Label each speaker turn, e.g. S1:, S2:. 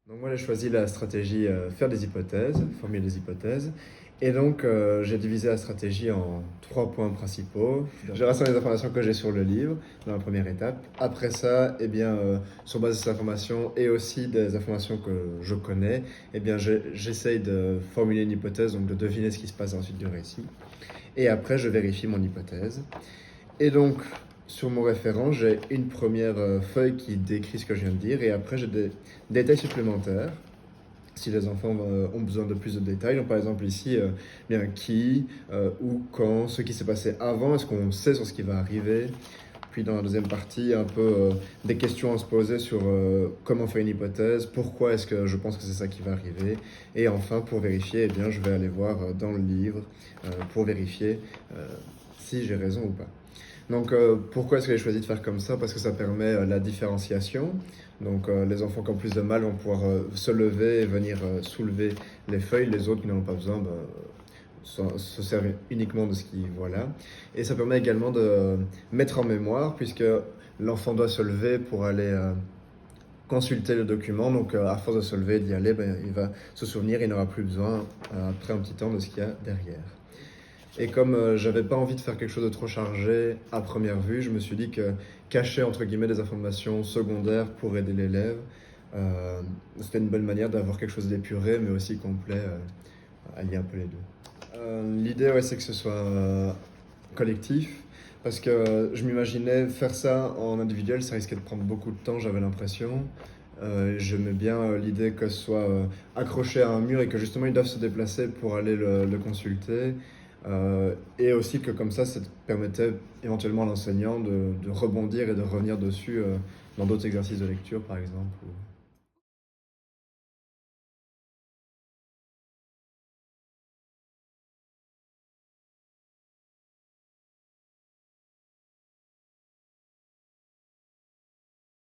S1: Donc moi j'ai choisi la stratégie faire des hypothèses, formuler des hypothèses. Et donc j'ai divisé la stratégie en 3 points principaux. Je rassemble les informations que j'ai sur le livre dans la première étape. Après ça, sur base de ces informations et aussi des informations que je connais, j'essaye de formuler une hypothèse, donc de deviner ce qui se passe ensuite du récit. Et après je vérifie mon hypothèse. Et donc, sur mon référent, j'ai une première feuille qui décrit ce que je viens de dire, et après j'ai des détails supplémentaires si les enfants ont besoin de plus de détails. Donc, par exemple ici, qui, où, quand, ce qui s'est passé avant, est-ce qu'on sait sur ce qui va arriver. Puis dans la deuxième partie, un peu des questions à se poser sur comment faire une hypothèse, pourquoi est-ce que je pense que c'est ça qui va arriver. Et enfin, pour vérifier, je vais aller voir dans le livre pour vérifier si j'ai raison ou pas. Donc, pourquoi est-ce que j'ai choisi de faire comme ça? Parce que ça permet la différenciation. Donc, les enfants qui ont plus de mal vont pouvoir se lever et venir soulever les feuilles. Les autres qui n'en ont pas besoin se servent uniquement de ce qu'ils voient là. Et ça permet également de mettre en mémoire, puisque l'enfant doit se lever pour aller consulter le document. Donc, à force de se lever et d'y aller, il va se souvenir, il n'aura plus besoin, après un petit temps, de ce qu'il y a derrière. Et comme j'avais pas envie de faire quelque chose de trop chargé à première vue, je me suis dit que cacher entre guillemets des informations secondaires pour aider l'élève, c'était une bonne manière d'avoir quelque chose d'épuré mais aussi complet, allier un peu les deux. L'idée, ouais, c'est que ce soit collectif, parce que je m'imaginais faire ça en individuel, ça risquait de prendre beaucoup de temps, j'avais l'impression. J'aimais bien l'idée que ce soit accroché à un mur et que justement ils doivent se déplacer pour aller le consulter. Et aussi que comme ça permettait éventuellement à l'enseignant de rebondir et de revenir dessus dans d'autres exercices de lecture par exemple.